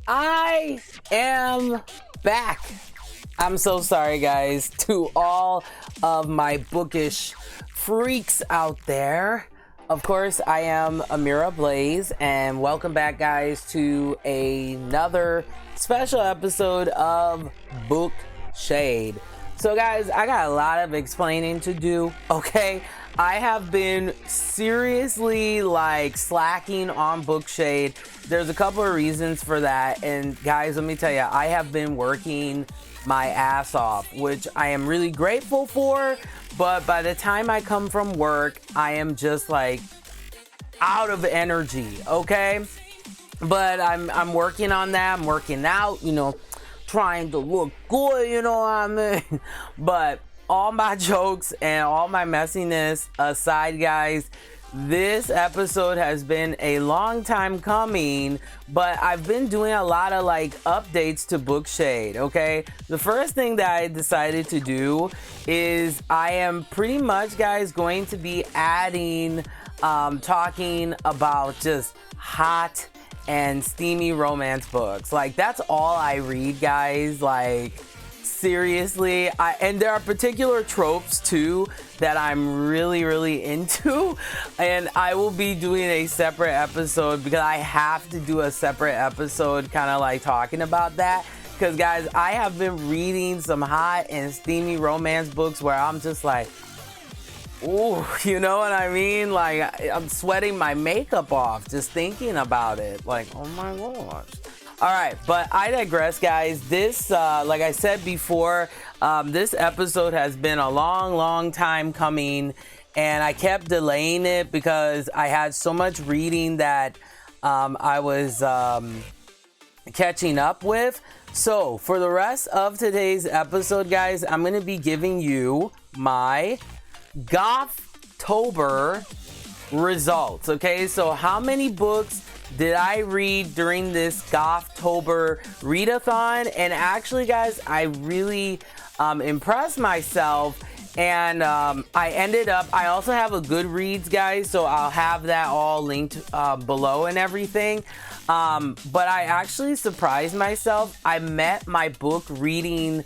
I am back. I'm so sorry, guys, to all of my bookish freaks out there. Of course, I am Amira Blaze, and welcome back, guys, to another special episode of Book Shade. So, guys, I got a lot of explaining to do, okay? I have been seriously slacking on Book Shade. There's a couple of reasons for that, and guys, let me tell you, I have been working my ass off, which I am really grateful for, but by the time I come from work, I am just out of energy, okay? But I'm working on that. I'm working out, trying to look good, you know what I mean? But all my jokes and all my messiness aside, guys, this episode has been a long time coming, but I've been doing a lot of updates to Book Shade, okay? The first thing that I decided to do is I am pretty much, guys, going to be adding talking about just hot and steamy romance books. That's all I read, guys. Seriously, and there are particular tropes too that I'm really into, and I will be doing a separate episode because I have to do a separate episode kind of talking about that, because guys, I have been reading some hot and steamy romance books where I'm just ooh, you know what I mean? I'm sweating my makeup off just thinking about it. Oh my gosh. All right, but I digress, guys. This, like I said before, this episode has been a long time coming, and I kept delaying it because I had so much reading that I was catching up with. So for the rest of today's episode, guys, I'm going to be giving you my Gothtober results, okay? So how many books did I read during this Gothtober Readathon? And actually, guys, I really impressed myself, and I also have a Goodreads, guys, so I'll have that all linked below and everything. But I actually surprised myself. I met my book reading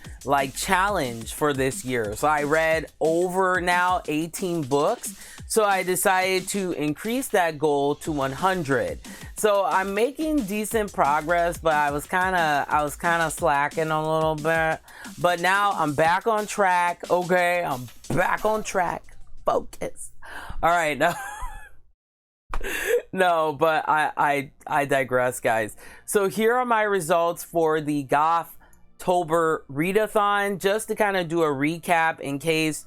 challenge for this year. So I read over now 18 books. So I decided to increase that goal to 100. So I'm making decent progress, but I was kind of slacking a little bit. But now I'm back on track. Okay, I'm back on track. Focus. All right, now. No, but I digress, guys. So here are my results for the Gothtober Readathon, just to kind of do a recap in case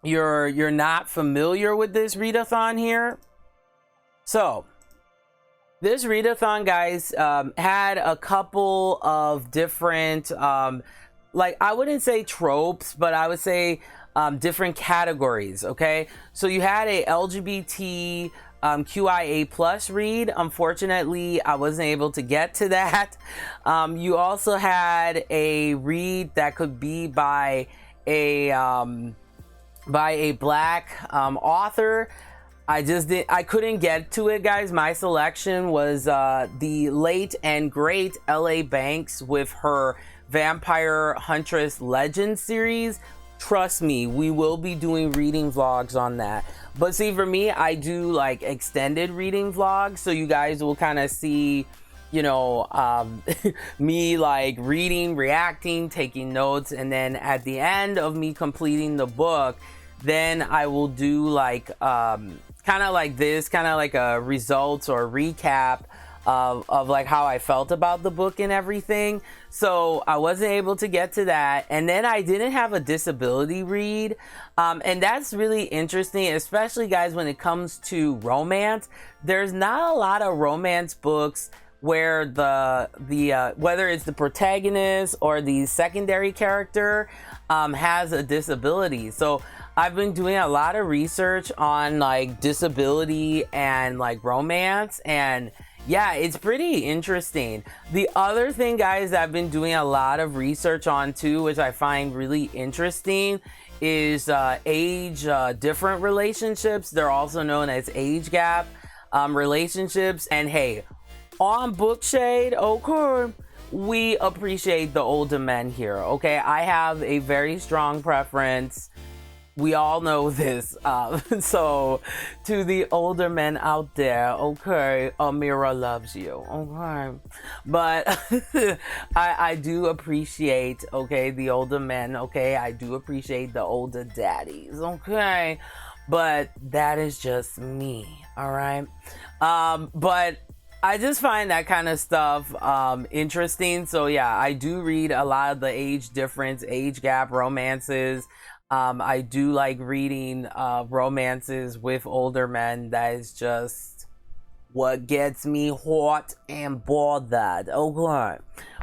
you're not familiar with this readathon here. So this readathon, guys, had a couple of different I wouldn't say tropes, but I would say different categories, okay? So you had a LGBT QIA plus read. Unfortunately, I wasn't able to get to that. You also had a read that could be by a black author. I couldn't get to it, guys. My selection was the late and great L.A. Banks with her Vampire Huntress Legend series. Trust me, we will be doing reading vlogs on that. But see, for me, I do extended reading vlogs, so you guys will kind of see, me reading, reacting, taking notes, and then at the end of me completing the book, then I will do kind of a results or recap of how I felt about the book and everything. So I wasn't able to get to that, and then I didn't have a disability read, and that's really interesting, especially, guys, when it comes to romance. There's not a lot of romance books where the whether it's the protagonist or the secondary character has a disability. So I've been doing a lot of research on disability and romance, and yeah, it's pretty interesting. The other thing, guys, I've been doing a lot of research on too, which I find really interesting, is age different relationships. They're also known as age gap relationships. And hey, on Bookshade, okay, we appreciate the older men here, okay? I have a very strong preference. We all know this. So to the older men out there, okay, Amira loves you, okay? But I do appreciate, okay, the older men, okay? I do appreciate the older daddies, okay? But that is just me, all right? But I just find that kind of stuff interesting. So yeah, I do read a lot of the age difference, age gap romances. I do like reading romances with older men. That is just what gets me hot and bothered. Okay.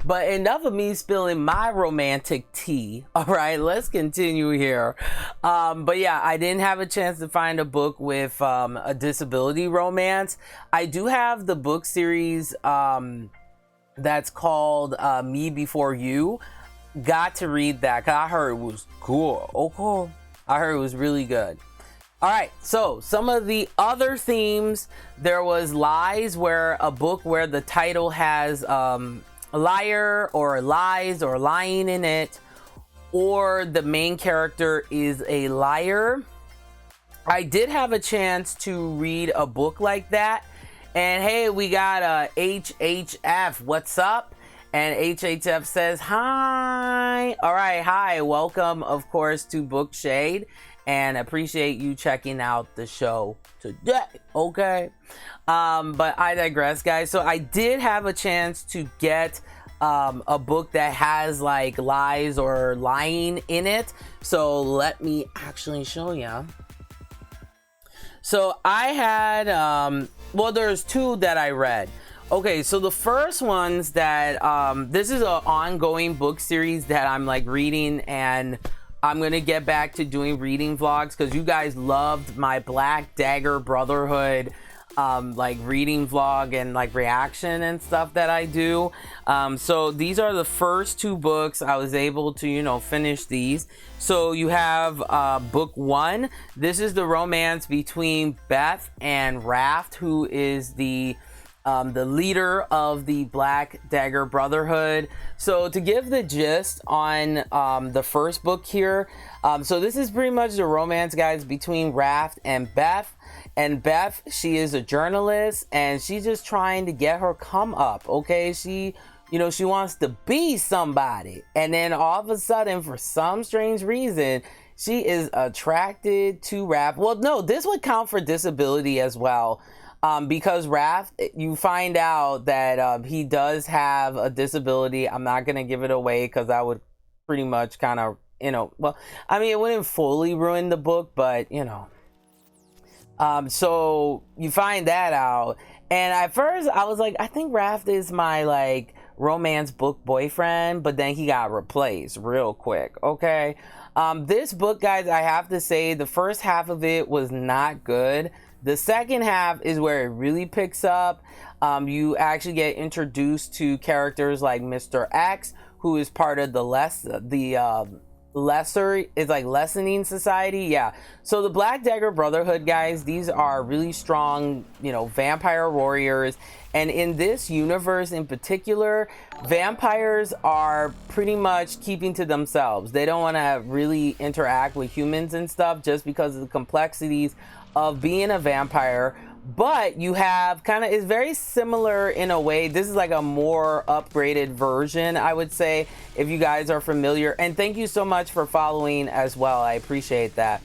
But enough of me spilling my romantic tea. All right, let's continue here. But yeah, I didn't have a chance to find a book with a disability romance. I do have the book series that's called Me Before You. Got to read that because I heard it was cool. Oh, cool. I heard it was really good. All right, so some of the other themes, there was Lies, where a book where the title has a liar or lies or lying in it, or the main character is a liar. I did have a chance to read a book like that. And hey, we got HHF. What's up? And HHF says, hi. All right, hi. Welcome, of course, to Bookshade. And appreciate you checking out the show today, okay? But I digress, guys. So I did have a chance to get a book that has like lies or lying in it. So let me actually show you. So I had, well, there's two that I read. Okay, so the first ones that, this is an ongoing book series that I'm like reading, and I'm gonna get back to doing reading vlogs because you guys loved my Black Dagger Brotherhood like reading vlog and like reaction and stuff that I do. So these are the first two books. I was able to, you know, finish these. So you have book one. This is the romance between Beth and Raft, who is the leader of the Black Dagger Brotherhood. So to give the gist on the first book here, so this is pretty much the romance, guys, between Raft and Beth. And Beth, she is a journalist, and she's just trying to get her come up, okay? She, you know, she wants to be somebody. And then all of a sudden, for some strange reason, she is attracted to Raft. Well, no, this would count for disability as well. Because Raft, you find out that he does have a disability. I'm not going to give it away because that would pretty much kind of, you know, well, I mean, it wouldn't fully ruin the book, but, you know. So you find that out. And at first I was like, I think Raft is my like romance book boyfriend, but then he got replaced real quick. Okay. This book, guys, I have to say the first half of it was not good. The second half is where it really picks up. You actually get introduced to characters like Mr. X, who is part of the lesser is like lessening society. Yeah, so the Black Dagger Brotherhood, guys, these are really strong, you know, vampire warriors. And in this universe in particular, vampires are pretty much keeping to themselves. They don't want to really interact with humans and stuff just because of the complexities of being a vampire. But you have kind of, it's very similar in a way. This is like a more upgraded version, I would say, if you guys are familiar. And thank you so much for following as well. I appreciate that.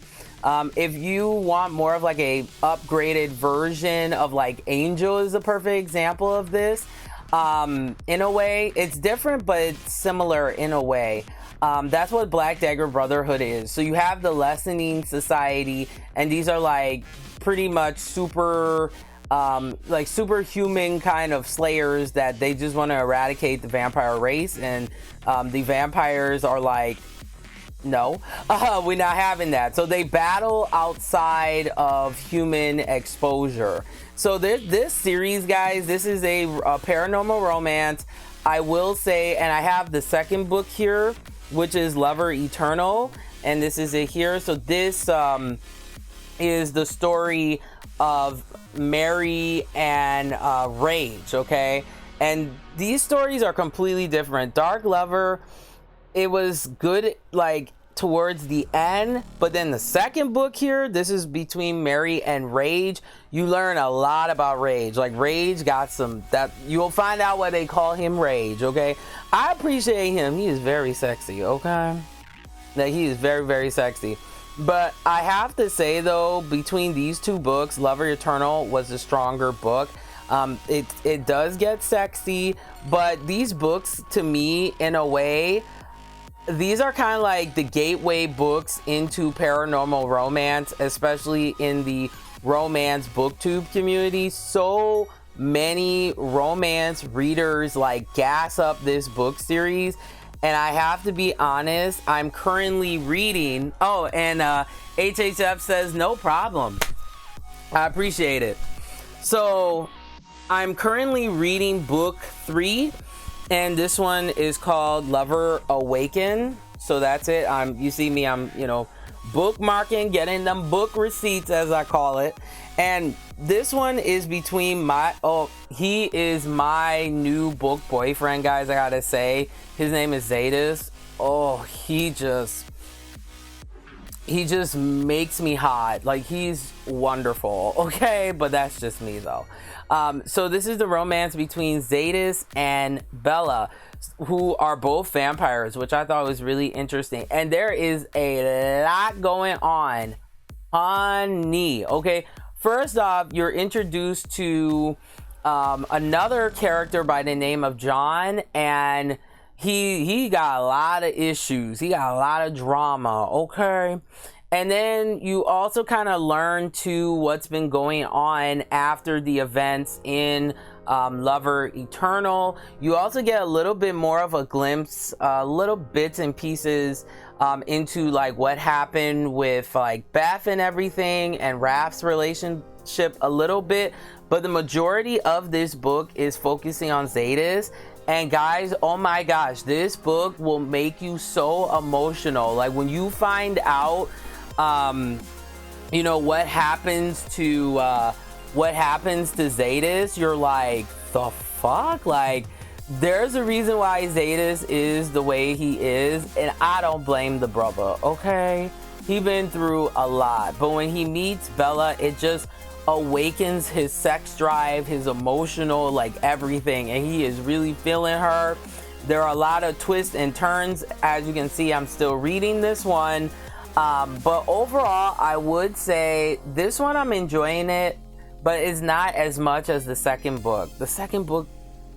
If you want more of like a upgraded version of like Angel is a perfect example of this. In a way, it's different, but it's similar in a way. That's what Black Dagger Brotherhood is. So you have the lessening society, and these are like pretty much super like superhuman kind of slayers that they just want to eradicate the vampire race. And the vampires are like, no, we're not having that. So they battle outside of human exposure. So this series, guys, this is a paranormal romance, I will say. And I have the second book here, which is Lover Eternal, and this is it here. So this is the story of Mary and Rage, okay? And these stories are completely different. Dark Lover, it was good like towards the end, but then the second book here, this is between Mary and Rage. You learn a lot about Rage. Like Rage got some, that you'll find out why they call him Rage, okay? I appreciate him. He is very sexy, okay? That he is very, very sexy. But I have to say though, between these two books, Lover Eternal was the stronger book. It does get sexy, but these books to me, in a way, these are kind of like the gateway books into paranormal romance, especially in the romance booktube community. So many romance readers like gas up this book series, and I have to be honest, I'm currently reading, oh, and HHF says no problem, I appreciate it. So I'm currently reading book 3, and this one is called Lover Awaken. So that's it. You see me, I'm, you know, bookmarking, getting them book receipts, as I call it. And this one is between he is my new book boyfriend, guys. I gotta say, his name is Zadis. Oh, he just makes me hot. Like, he's wonderful, okay? But that's just me though. So this is the romance between Zadis and Bella, who are both vampires, which I thought was really interesting. And there is a lot going on, honey. Okay, first off, you're introduced to another character by the name of John, and he got a lot of issues. He got a lot of drama, okay? And then you also kind of learn to what's been going on after the events in Lover Eternal. You also get a little bit more of a glimpse, little bits and pieces into like what happened with like Beth and everything, and Raph's relationship a little bit. But the majority of this book is focusing on Zadis. And guys, oh my gosh, this book will make you so emotional. Like when you find out you know what happens to Zadis, you're like, the fuck? Like, there's a reason why Zadis is the way he is, and I don't blame the brother, okay? He been through a lot, but when he meets Bella, it just awakens his sex drive, his emotional, like everything, and he is really feeling her. There are a lot of twists and turns. As you can see, I'm still reading this one. But overall, I would say this one, I'm enjoying it, but it's not as much as the second book. The second book,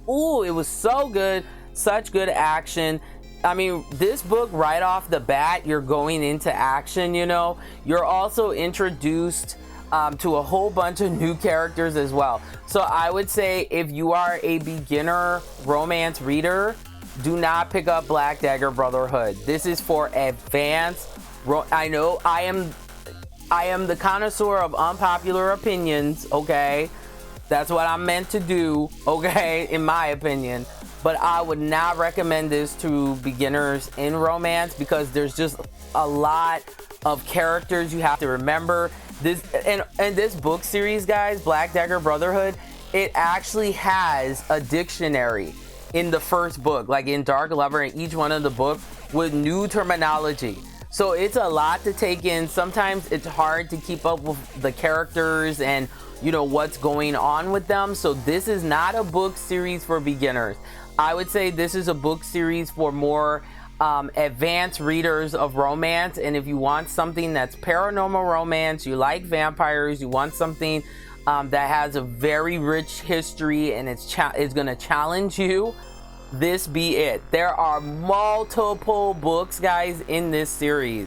ooh, it was so good, such good action. I mean, this book right off the bat, you're going into action, you know. You're also introduced to a whole bunch of new characters as well. So I would say if you are a beginner romance reader, do not pick up Black Dagger Brotherhood. This is for advanced. I know I am the connoisseur of unpopular opinions, okay? That's what I'm meant to do, okay, in my opinion. But I would not recommend this to beginners in romance, because there's just a lot of characters you have to remember. This and this book series, guys, Black Dagger Brotherhood, it actually has a dictionary in the first book, like in Dark Lover, in each one of the books with new terminology. So it's a lot to take in. Sometimes it's hard to keep up with the characters and, you know, what's going on with them. So this is not a book series for beginners. I would say this is a book series for more advanced readers of romance. And if you want something that's paranormal romance, you like vampires, you want something that has a very rich history and it's going to challenge you, this be it. There are multiple books, guys, in this series,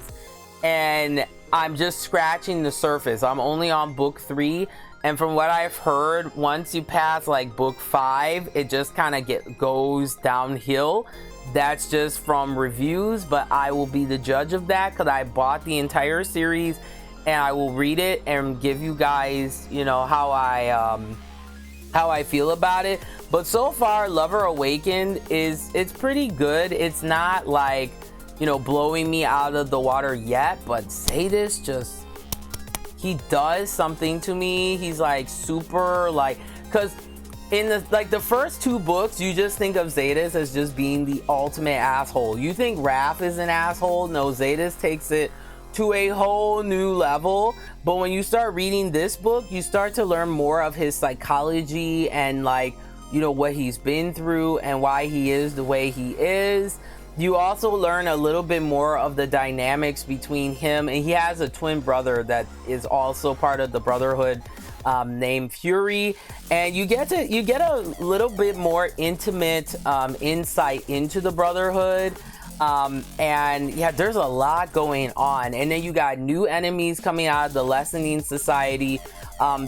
and I'm just scratching the surface. I'm only on book 3, and from what I've heard, once you pass like book 5, it just kind of goes downhill. That's just from reviews, but I will be the judge of that, because I bought the entire series and I will read it and give you guys, you know, how I feel about it. But so far, Lover Awakened it's pretty good. It's not like, you know, blowing me out of the water yet, but Zadis he does something to me. He's like super like, because in the first two books, you just think of Zetas as just being the ultimate asshole. You think Raph is an asshole? No, Zetas takes it to a whole new level. But when you start reading this book, you start to learn more of his psychology and like, you know, what he's been through and why he is the way he is. You also learn a little bit more of the dynamics between him, and he has a twin brother that is also part of the Brotherhood, named Fury, and you get a little bit more intimate insight into the Brotherhood, and yeah, there's a lot going on. And then you got new enemies coming out of the Lessening Society.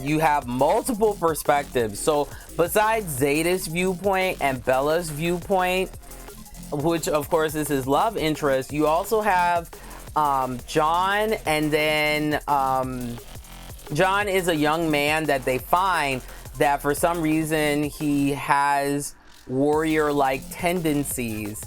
You have multiple perspectives. So besides Zeta's viewpoint and Bella's viewpoint, which of course is his love interest, you also have John, and then John is a young man that they find that for some reason he has warrior-like tendencies.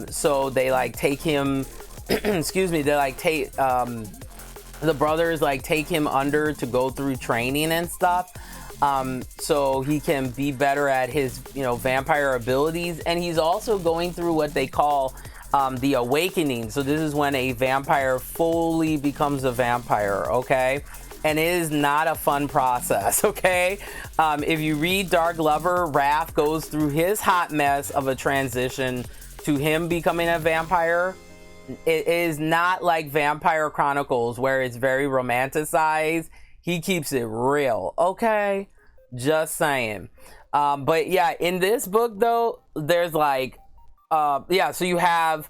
So they like take him, excuse me, they like take, the brothers like take him under to go through training and stuff. So he can be better at his, you know, vampire abilities. And he's also going through what they call the awakening. So this is when a vampire fully becomes a vampire, okay? And it is not a fun process, okay? If you read Dark Lover, Raph goes through his hot mess of a transition to him becoming a vampire. It is not like Vampire Chronicles where it's very romanticized. He keeps it real, okay? Just saying. But yeah, in this book though, there's like, yeah, so you have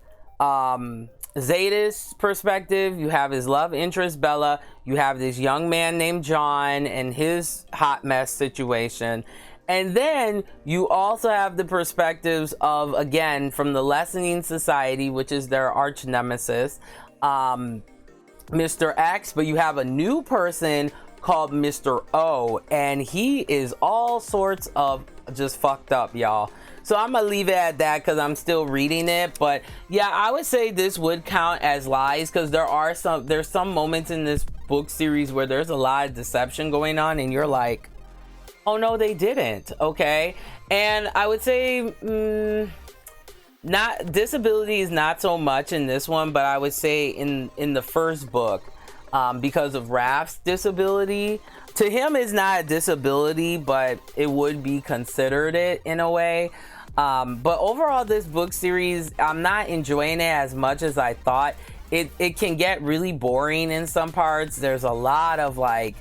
Zeta's perspective, you have his love interest Bella, you have this young man named John and his hot mess situation, and then you also have the perspectives of, again, from the Lessening Society, which is their arch nemesis, Mr. X, but you have a new person called Mr. O, and he is all sorts of just fucked up, y'all. So I'm gonna leave it at that because I'm still reading it. But yeah, I would say this would count as lies, because there's some moments in this book series where there's a lot of deception going on and you're like, oh no, they didn't, okay? And I would say not disability is not so much in this one, but I would say in the first book, because of Raph's disability, to him is not a disability, but it would be considered it in a way. But overall, this book series, I'm not enjoying it as much as I thought. It can get really boring in some parts. There's a lot of like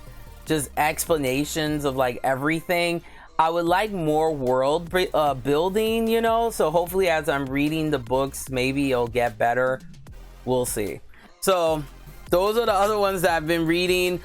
just explanations of like everything. I would like more world building, you know, so hopefully as I'm reading the books, maybe it'll get better. We'll see. So those are the other ones that I've been reading.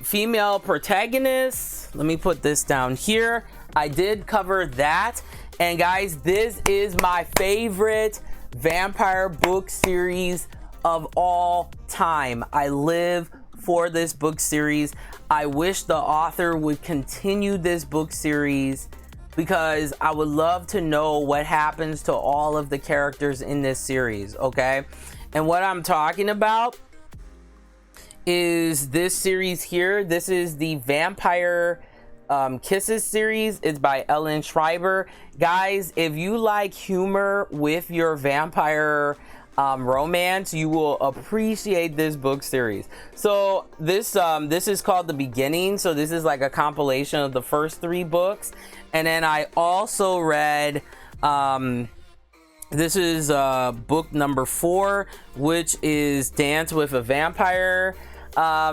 Female protagonists, let me put this down here. I did cover that. And guys, this is my favorite vampire book series of all time. I live for this book series. I wish the author would continue this book series, because I would love to know what happens to all of the characters in this series, okay? And what I'm talking about is this series here. This is the Vampire Kisses series. It's by Ellen Schreiber. Guys, if you like humor with your vampire romance, you will appreciate this book series. So this is called The Beginning. So this is like a compilation of the first 3 books. And then I also read this is book number 4, which is Dance with a Vampire.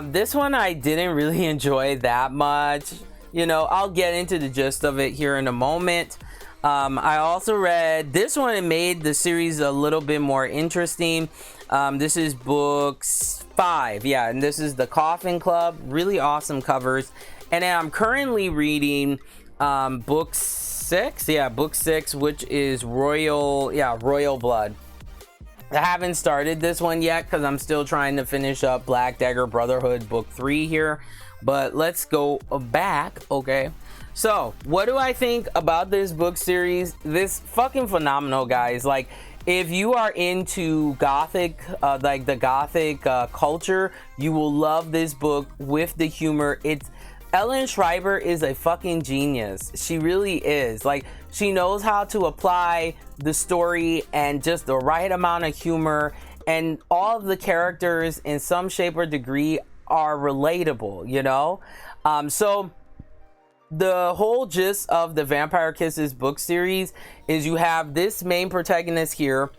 This one I didn't really enjoy that much. You know, I'll get into the gist of it here in a moment. I also read this one. It made the series a little bit more interesting. This is book 5. Yeah, and this is The Coffin Club. Really awesome covers. And then I'm currently reading book 6. Yeah, book 6, which is Royal Blood. I haven't started this one yet because I'm still trying to finish up Black Dagger Brotherhood book 3 here. But let's go back, okay? So, what do I think about this book series? This fucking phenomenal, guys. Like, if you are into gothic, like the gothic culture, you will love this book with the humor. It's Ellen Schreiber is a fucking genius. She really is. Like, she knows how to apply the story and just the right amount of humor, and all of the characters in some shape or degree are relatable, you know? So the whole gist of the Vampire Kisses book series is you have this main protagonist here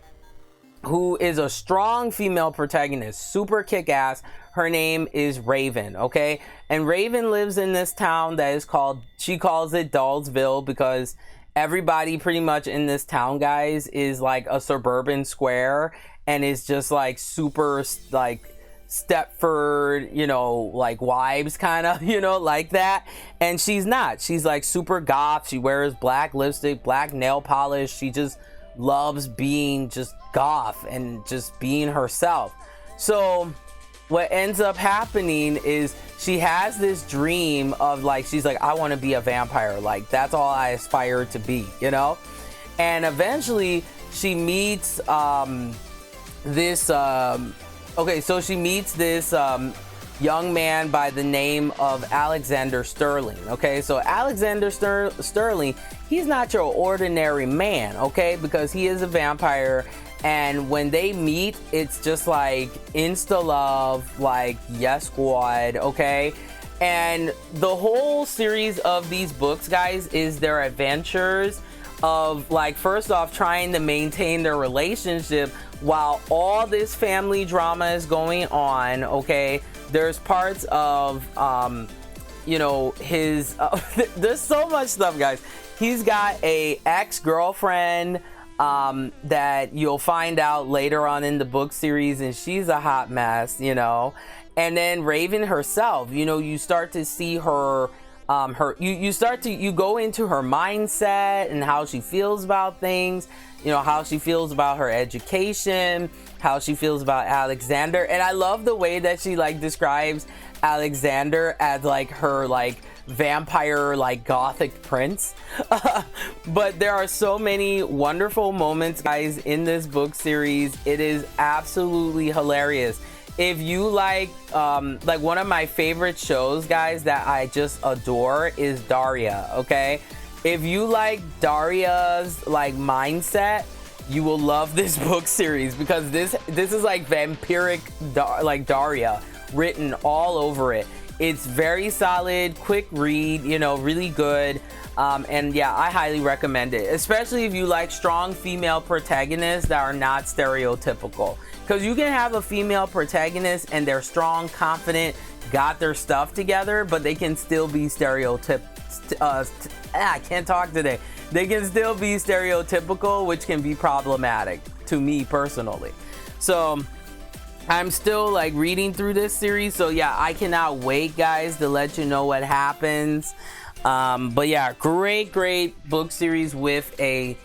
who is a strong female protagonist, super kick-ass. Her name is Raven, okay? And Raven lives in this town that is called, she calls it Dollsville, because everybody pretty much in this town, guys, is like a suburban square, and is just like super like Stepford, you know, like wives kind of, you know, like that. And she's not. She's like super goth. She wears black lipstick, black nail polish. She just loves being just goth and just being herself. So what ends up happening is she has this dream of like, she's like, I want to be a vampire. Like, that's all I aspire to be, you know? And eventually she meets this she meets this young man by the name of Alexander Sterling. Okay, so Alexander Sterling, he's not your ordinary man, okay, because he is a vampire. And when they meet, it's just like insta love, like yes squad, okay? And the whole series of these books, guys, is their adventures of like, first off, trying to maintain their relationship while all this family drama is going on, okay? There's parts of, you know, his, there's so much stuff, guys. He's got a ex-girlfriend that you'll find out later on in the book series, and she's a hot mess, you know? And then Raven herself, you know, you start to see her, you go into her mindset and how she feels about things, you know, how she feels about her education, how she feels about Alexander. And I love the way that she like describes Alexander as like her like vampire like gothic prince. But there are so many wonderful moments, guys, in this book series. It is absolutely hilarious. If you like one of my favorite shows, guys, that I just adore is Daria, okay? If you like Daria's like mindset, you will love this book series, because this is like vampiric Daria written all over it. It's very solid, quick read, you know, really good. And yeah, I highly recommend it, especially if you like strong female protagonists that are not stereotypical. Because you can have a female protagonist and they're strong, confident, got their stuff together, but they can still be I can't talk today. They can still be stereotypical, which can be problematic to me personally. So I'm still like reading through this series, so yeah, I cannot wait, guys, to let you know what happens. But yeah, great book series with a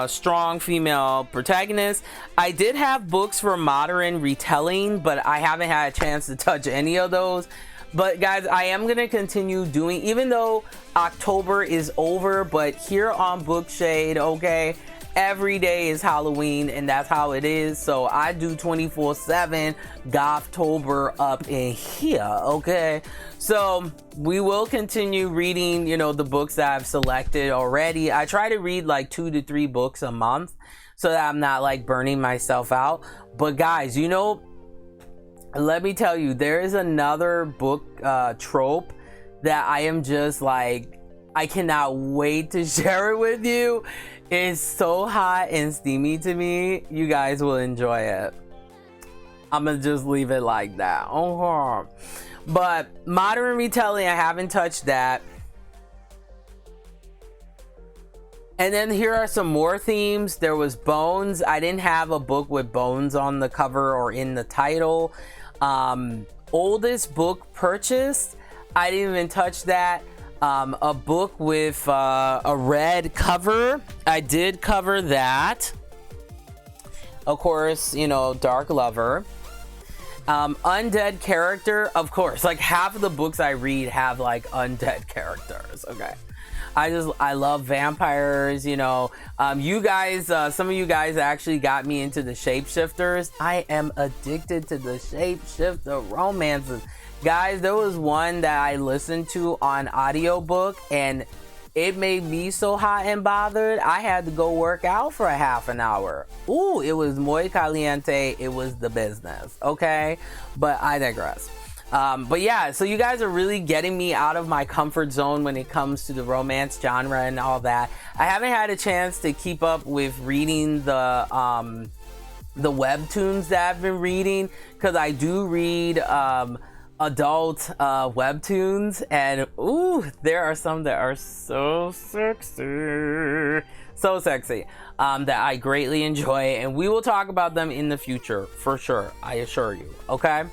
strong female protagonist. I did have books for modern retelling, but I haven't had a chance to touch any of those. But guys, I am going to continue doing, even though October is over, but here on Bookshade, okay, every day is Halloween, and that's how it is. So I do 24/7 Gothtober up in here, okay? So we will continue reading, you know, the books that I've selected already. I try to read like 2 to 3 books a month so that I'm not like burning myself out. But guys, you know, let me tell you, there is another book trope that I am just like, I cannot wait to share it with you. It's so hot and steamy to me. You guys will enjoy it. I'm gonna just leave it like that. But modern retelling, I haven't touched that. And then here are some more themes. There was Bones. I didn't have a book with Bones on the cover or in the title. Oldest book purchased, I didn't even touch that. A book with a red cover, I did cover that. Of course, you know, Dark Lover. Undead character, of course, like half of the books I read have like undead characters, okay? I love vampires, you know. You guys, some of you guys actually got me into the shapeshifters. I am addicted to the shapeshifter romances. Guys, there was one that I listened to on audiobook and it made me so hot and bothered. I had to go work out for a half an hour. Ooh, it was muy caliente. It was the business, okay? But I digress. But yeah, so you guys are really getting me out of my comfort zone when it comes to the romance genre and all that. I haven't had a chance to keep up with reading the webtoons that I've been reading, because I do read adult webtoons, and ooh, there are some that are so sexy, that I greatly enjoy, and we will talk about them in the future for sure, I assure you. Okay.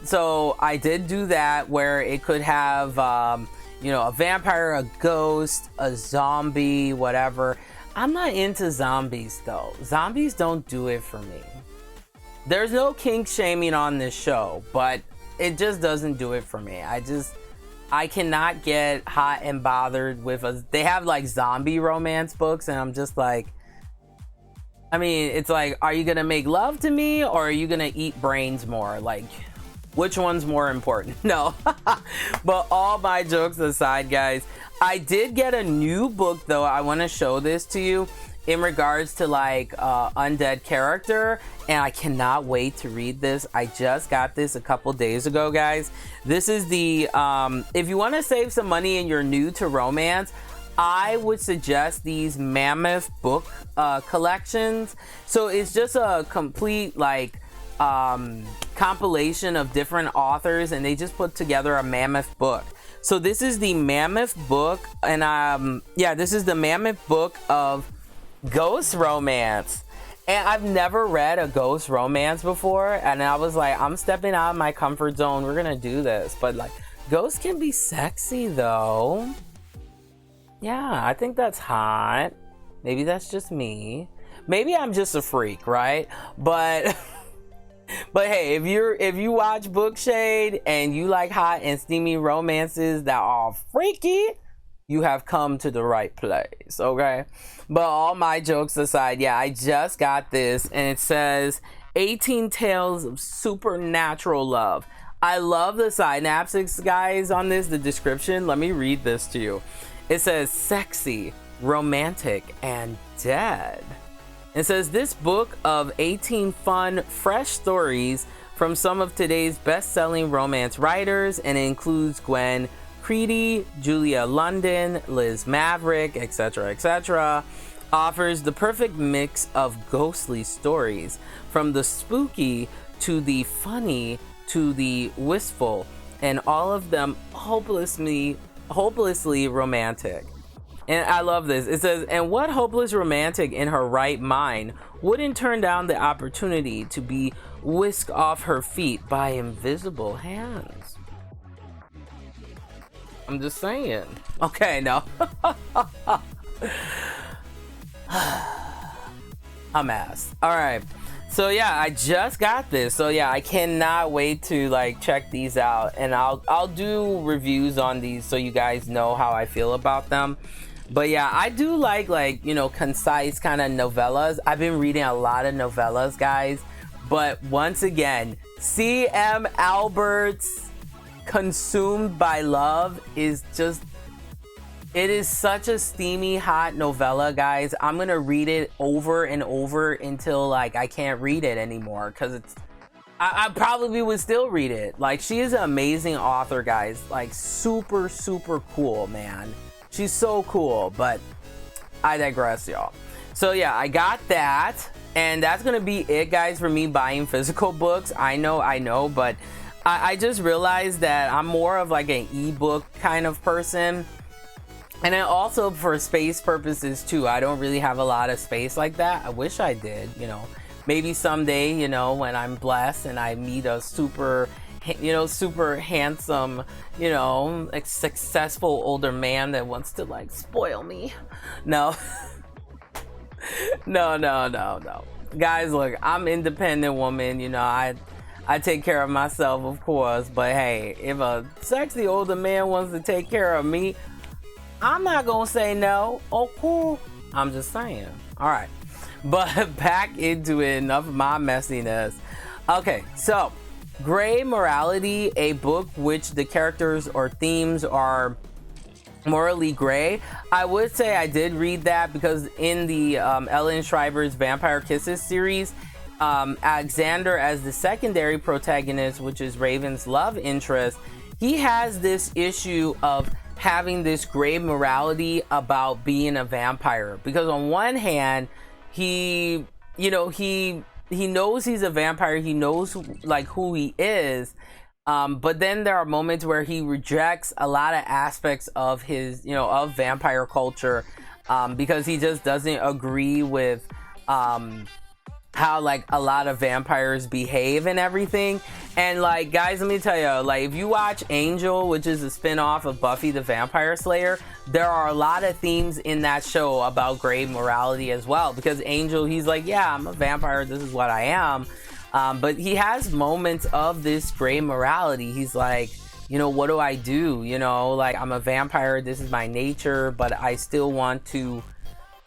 So I did do that, where it could have you know, a vampire, a ghost, a zombie, whatever. I'm not into zombies though. Zombies don't do it for me. There's no kink shaming on this show, but it just doesn't do it for me. I cannot get hot and bothered with they have like zombie romance books, and I'm just like, I mean, it's like, are you gonna make love to me or are you gonna eat brains more? Like, which one's more important? No. But all my jokes aside, guys, I did get a new book though. I want to show this to you in regards to like undead character, and I cannot wait to read this. I just got this a couple days ago, guys. This is the if you want to save some money and you're new to romance, I would suggest these Mammoth book collections. So it's just a complete like compilation of different authors, and they just put together a Mammoth book. So this is the Mammoth book, and yeah, this is the Mammoth book of ghost romance. And I've never read a ghost romance before, and I was like, I'm stepping out of my comfort zone, we're gonna do this. But like, ghosts can be sexy though. Yeah, I think that's hot. Maybe that's just me. Maybe I'm just a freak, right? But but hey, if you watch Bookshade and you like hot and steamy romances that are freaky, you have come to the right place, okay? But all my jokes aside, yeah, I just got this, and it says 18 Tales of Supernatural Love. I love the synopsis, guys, on this, the description. Let me read this to you. It says sexy, romantic, and dead. It says this book of 18 fun, fresh stories from some of today's best-selling romance writers, and it includes Gwen Creedy, Julia London, Liz Maverick, etc., offers the perfect mix of ghostly stories, from the spooky to the funny to the wistful, and all of them hopelessly romantic. And I love this. It says, and what hopeless romantic in her right mind wouldn't turn down the opportunity to be whisked off her feet by invisible hands? I'm just saying. Okay, no. I'm ass. All right. So yeah, I just got this. So yeah, I cannot wait to like check these out, and I'll do reviews on these so you guys know how I feel about them. But yeah, I do like, you know, concise kind of novellas. I've been reading a lot of novellas, guys. But once again, C.M. Albert's Consumed by Love is just, it is such a steamy, hot novella, guys. I'm gonna read it over and over until like I can't read it anymore, because it's, I probably would still read it. Like, she is an amazing author, guys. Like, super cool, man. She's so cool. But I digress, y'all. So yeah, I got that, and that's gonna be it, guys, for me buying physical books. I know, but I just realized that I'm more of like an ebook kind of person. And then also for space purposes too, I don't really have a lot of space like that. I wish I did, you know. Maybe someday, you know, when I'm blessed and I meet a super handsome, you know, like successful older man that wants to like spoil me. No. No. Guys, look, I'm an independent woman, you know, I take care of myself, of course, but hey, if a sexy older man wants to take care of me, I'm not gonna say no. Oh, cool. I'm just saying. All right, but back into it. Enough of my messiness. Okay, so Gray Morality, a book which the characters or themes are morally gray. I would say I did read that because in the Ellen Shriver's Vampire Kisses series, Alexander, as the secondary protagonist, which is Raven's love interest, he has this issue of having this gray morality about being a vampire. Because on one hand, he knows he's a vampire. He knows like who he is. But then there are moments where he rejects a lot of aspects of his, of vampire culture, because he just doesn't agree with, how like a lot of vampires behave and everything. And like, guys, let me tell you, like, if you watch Angel, which is a spin-off of Buffy the Vampire Slayer, there are a lot of themes in that show about gray morality as well, because Angel, he's like, yeah, I'm a vampire, this is what I am. But he has moments of this gray morality. He's like, what do I do? Like, I'm a vampire, this is my nature, but I still want to,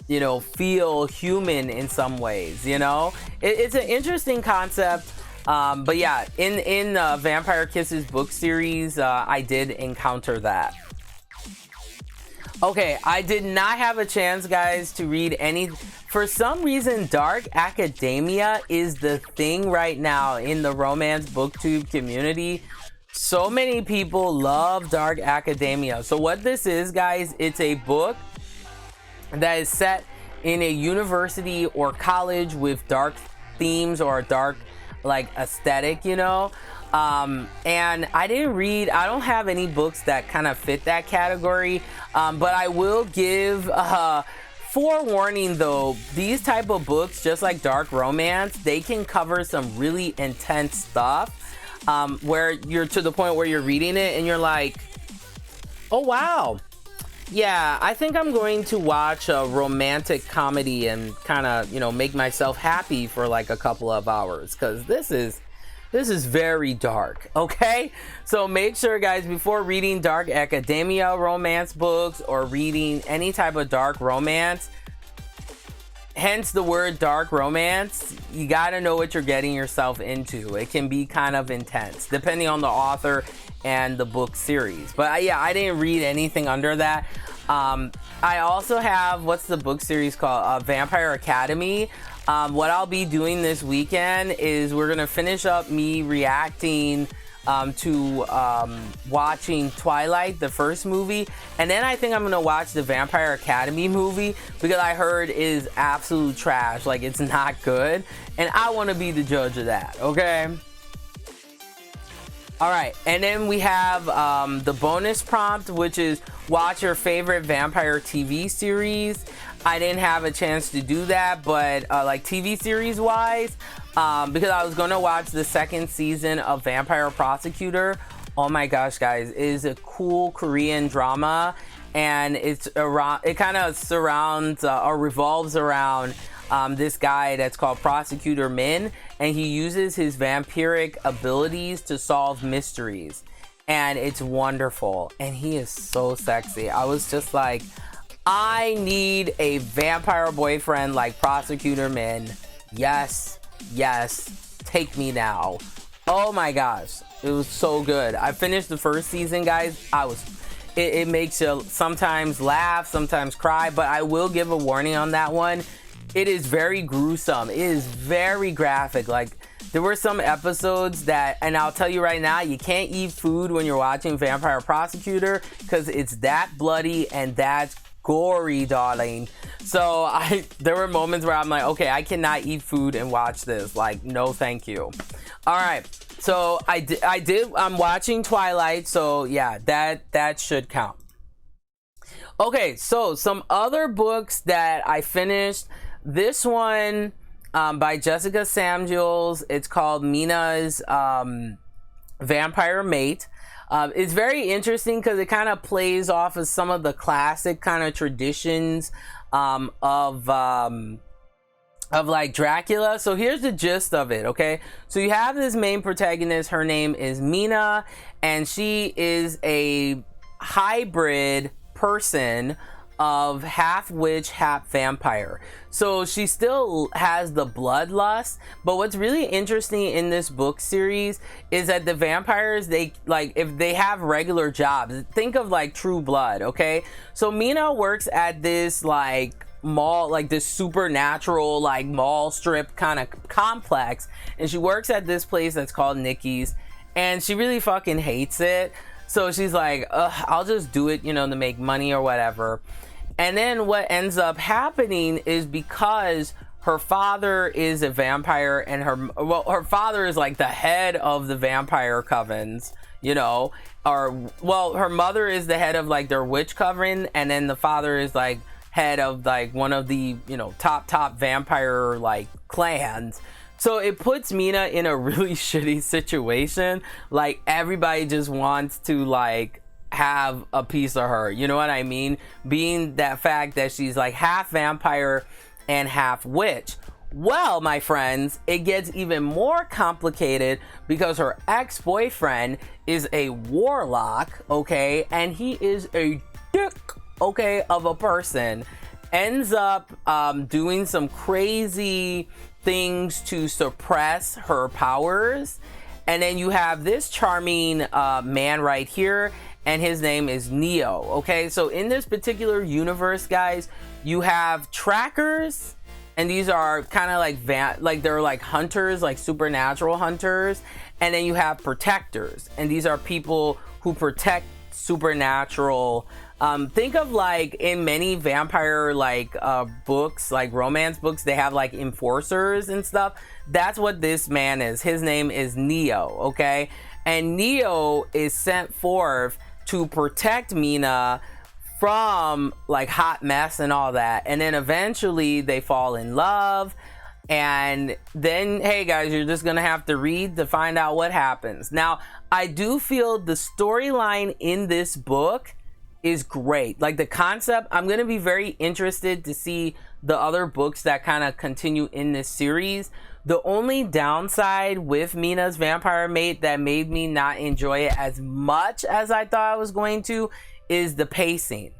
feel human in some ways. It's an interesting concept. But yeah, in Vampire Kisses book series, I did encounter that. Okay, I did not have a chance, guys, to read any. For some reason, Dark Academia is the thing right now in the romance booktube community. So many people love Dark Academia. So what this is, guys, it's a book that is set in a university or college with dark themes or dark like aesthetic, and I don't have any books that kind of fit that category, but I will give forewarning though, these type of books, just like dark romance, they can cover some really intense stuff, where you're to the point where you're reading it and you're like, oh wow, yeah, I think I'm going to watch a romantic comedy and kind of, make myself happy for like a couple of hours, because this is very dark. Okay, so make sure, guys, before reading Dark Academia romance books or reading any type of dark romance, hence the word dark romance, you got to know what you're getting yourself into. It can be kind of intense depending on the author and the book series. But yeah, I didn't read anything under that. I also have, what's the book series called? Vampire Academy. What I'll be doing this weekend is we're gonna finish up me reacting to watching Twilight, the first movie, and then I think I'm gonna watch the Vampire Academy movie, because I heard it is absolute trash, like it's not good, and I want to be the judge of that. Okay. All right, and then we have the bonus prompt, which is watch your favorite vampire TV series. I didn't have a chance to do that, but like TV series wise, because I was gonna watch the second season of Vampire Prosecutor. Oh my gosh, guys, it is a cool Korean drama, and it kind of surrounds or revolves around this guy that's called Prosecutor Min, and he uses his vampiric abilities to solve mysteries, and it's wonderful, and he is so sexy. I was just like, I need a vampire boyfriend like Prosecutor Min. Yes, take me now. Oh my gosh, it was so good. I finished the first season, guys. It makes you sometimes laugh, sometimes cry, but I will give a warning on that one. It is very gruesome. It is very graphic. Like, there were some episodes that, and I'll tell you right now, you can't eat food when you're watching Vampire Prosecutor, because it's that bloody and that gory, darling. So there were moments where I'm like, okay, I cannot eat food and watch this. Like, no, thank you. All right. So I'm watching Twilight. So yeah, that should count. Okay. So some other books that I finished. This one by Jessica Samuels. It's called Mina's Vampire Mate. It's very interesting because it kind of plays off of some of the classic kind of traditions of like Dracula. So here's the gist of it, okay? So you have this main protagonist. Her name is Mina, and she is a hybrid person of half witch, half vampire. So she still has the bloodlust, but what's really interesting in this book series is that the vampires, they like, if they have regular jobs, think of like True Blood, okay? So Mina works at this like mall, like this supernatural like mall strip kind of complex, and she works at this place that's called Nikki's, and she really fucking hates it. So she's like, I'll just do it, you know, to make money or whatever. And then what ends up happening is, because her father is a vampire, and her father is like the head of the vampire covens, you know, or well, her mother is the head of like their witch coven, and then the father is like head of like one of the, you know, top vampire like clans. So it puts Mina in a really shitty situation. Like everybody just wants to like have a piece of her, you know what I mean? Being that fact that she's like half vampire and half witch. Well, my friends, it gets even more complicated because her ex-boyfriend is a warlock, okay, and he is a dick, okay, of a person. Ends up doing some crazy things to suppress her powers. And then you have this charming man right here, and his name is Neo. Okay, so in this particular universe, guys, you have trackers, and these are kind of like they're like hunters, like supernatural hunters. And then you have protectors, and these are people who protect supernatural. Think of like in many vampire like books, like romance books, they have like enforcers and stuff. That's what this man is. His name is Neo, okay? And Neo is sent forth to protect Mina from like hot mess and all that. And then eventually they fall in love. And then, hey guys, you're just gonna have to read to find out what happens. Now, I do feel the storyline in this book is great. Like the concept, I'm gonna be very interested to see the other books that kind of continue in this series. The only downside with Mina's vampire mate that made me not enjoy it as much as I thought I was going to is the pacing,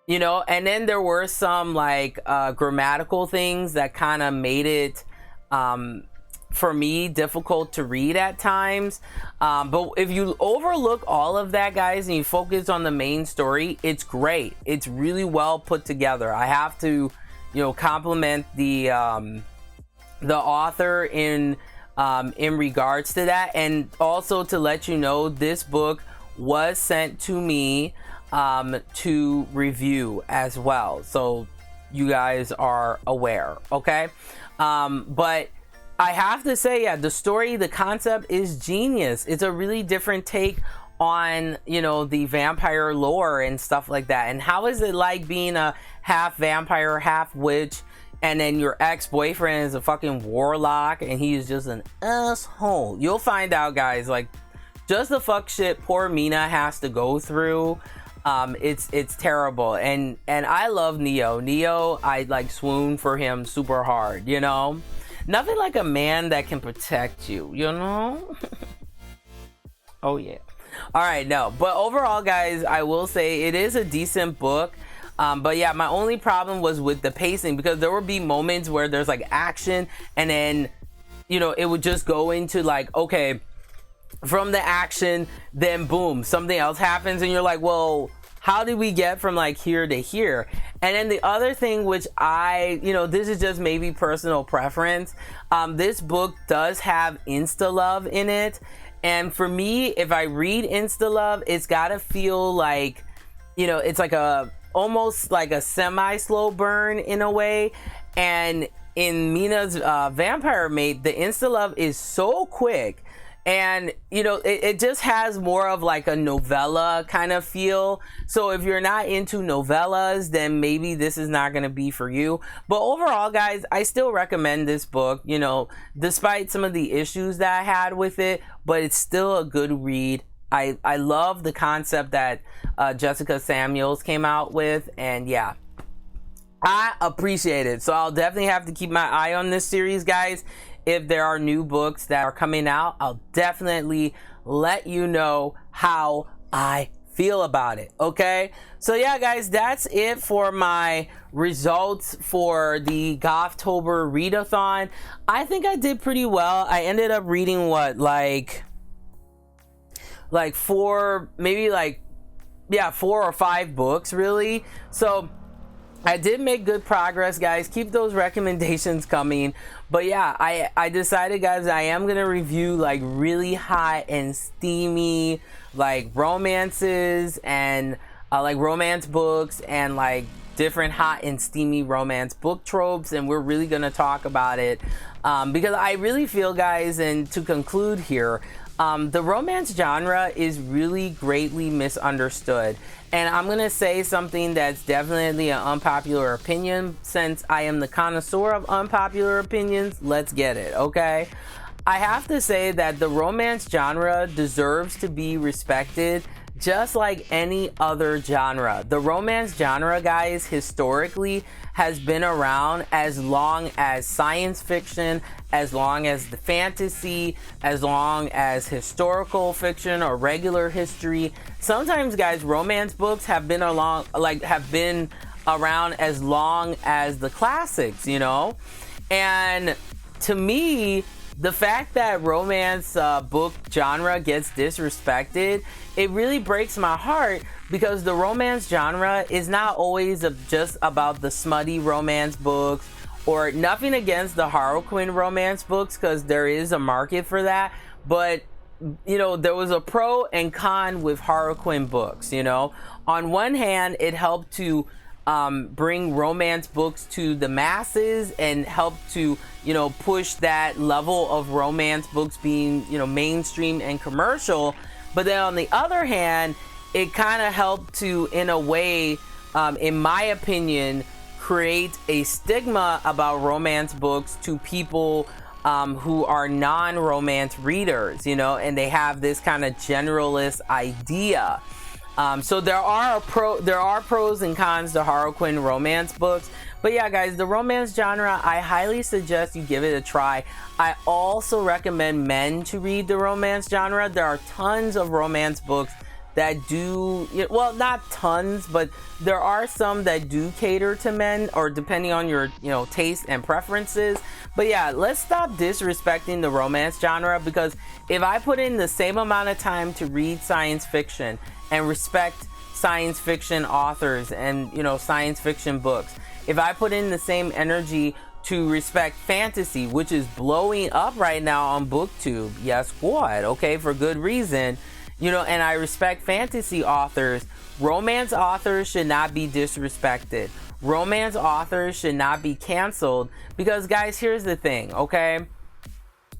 you know. And then there were some like grammatical things that kind of made it for me difficult to read at times, but if you overlook all of that, guys, and you focus on the main story, it's great. It's really well put together. I have to, you know, compliment the author in regards to that. And also to let you know, this book was sent to me to review as well, so you guys are aware, okay? But I have to say, yeah, the story, the concept is genius. It's a really different take on, you know, the vampire lore and stuff like that. And how is it like being a half vampire, half witch, and then your ex-boyfriend is a fucking warlock and he is just an asshole? You'll find out, guys. Like, just the fuck shit poor Mina has to go through. It's terrible. And I love Neo. I like swoon for him super hard, you know? Nothing like a man that can protect you, you know? Oh yeah. All right, no, but overall, guys, I will say it is a decent book. But yeah, my only problem was with the pacing, because there would be moments where there's like action, and then, you know, it would just go into like, okay, from the action, then boom, something else happens, and you're like, well, how did we get from like here to here? And then the other thing, which you know, this is just maybe personal preference, this book does have insta love in it, and for me, if I read insta love, it's gotta feel like, you know, it's like almost like a semi slow burn in a way. And in Mina's vampire mate, the insta love is so quick, and you know, it just has more of like a novella kind of feel. So if you're not into novellas, then maybe this is not going to be for you. But overall, guys, I still recommend this book, you know, despite some of the issues that I had with it, but it's still a good read. I love the concept that Jessica Samuels came out with, and yeah, I appreciate it. So I'll definitely have to keep my eye on this series, guys. If there are new books that are coming out, I'll definitely let you know how I feel about it. Okay, so yeah guys, that's it for my results for the Gothtober Readathon. I think I did pretty well. I ended up reading what, like four, maybe like, yeah, 4 or 5 books really. So I did make good progress, guys. Keep those recommendations coming. But yeah, I decided, guys, I am gonna review like really hot and steamy like romances and like romance books and like different hot and steamy romance book tropes, and we're really gonna talk about it because I really feel, guys, and to conclude here, the romance genre is really greatly misunderstood. And I'm gonna say something that's definitely an unpopular opinion. Since I am the connoisseur of unpopular opinions, let's get it, okay? I have to say that the romance genre deserves to be respected just like any other genre. The romance genre, guys, historically has been around as long as science fiction, as long as the fantasy, as long as historical fiction or regular history. Sometimes, guys, romance books have been around as long as the classics, you know? And to me, the fact that romance book genre gets disrespected, it really breaks my heart, because the romance genre is not always just about the smutty romance books, or nothing against the Harlequin romance books, because there is a market for that. But you know, there was a pro and con with Harlequin books. You know, on one hand, it helped to bring romance books to the masses and help to, you know, push that level of romance books being, you know, mainstream and commercial. But then on the other hand, it kind of helped to, in a way, in my opinion, create a stigma about romance books to people who are non-romance readers, you know, and they have this kind of generalist idea. So there are pros and cons to Harlequin romance books. But yeah, guys, the romance genre, I highly suggest you give it a try. I also recommend men to read the romance genre. There are tons of romance books that do, well, not tons, but there are some that do cater to men, or depending on your, you know, taste and preferences. But yeah, let's stop disrespecting the romance genre, because if I put in the same amount of time to read science fiction and respect science fiction authors and, you know, science fiction books, if I put in the same energy to respect fantasy, which is blowing up right now on BookTube, yes, what, okay, for good reason, you know, and I respect fantasy authors, romance authors should not be disrespected. Romance authors should not be canceled, because, guys, here's the thing, okay?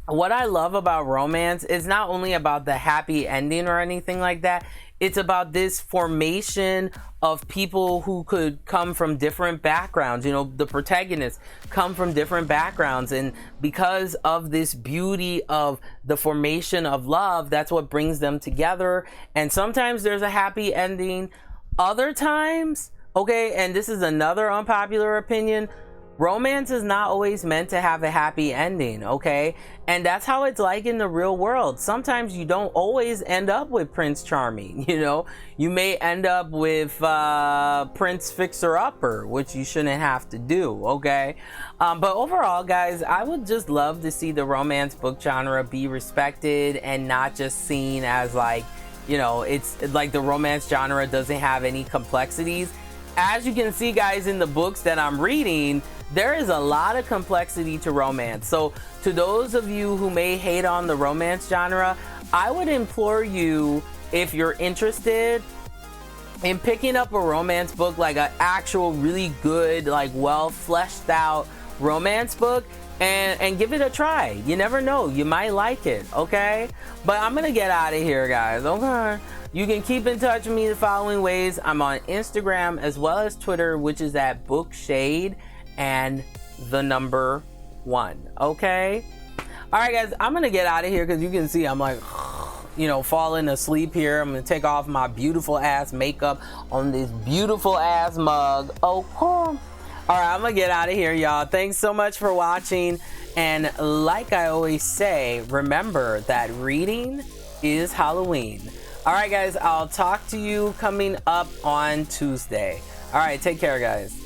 What I love about romance is not only about the happy ending or anything like that. It's about this formation of people who could come from different backgrounds. You know, the protagonists come from different backgrounds, and because of this beauty of the formation of love, that's what brings them together. And sometimes there's a happy ending. Other times, okay, and this is another unpopular opinion, romance is not always meant to have a happy ending, okay? And that's how it's like in the real world. Sometimes you don't always end up with Prince Charming, you know? You may end up with Prince Fixer-Upper, which you shouldn't have to do, okay? But overall, guys, I would just love to see the romance book genre be respected and not just seen as like, you know, it's like the romance genre doesn't have any complexities. As you can see, guys, in the books that I'm reading, there is a lot of complexity to romance. So to those of you who may hate on the romance genre, I would implore you, if you're interested in picking up a romance book, like an actual really good, like well fleshed out romance book, and give it a try. You never know, you might like it, okay? But I'm gonna get out of here, guys, okay? You can keep in touch with me the following ways. I'm on Instagram as well as Twitter, which is at bookshade and the number 1, okay? All right, guys, I'm gonna get out of here because you can see I'm like, you know, falling asleep here. I'm gonna take off my beautiful ass makeup on this beautiful ass mug. Oh, cool. All right, I'm gonna get out of here, y'all. Thanks so much for watching. And like I always say, remember that reading is Halloween. All right, guys, I'll talk to you coming up on Tuesday. All right, take care, guys.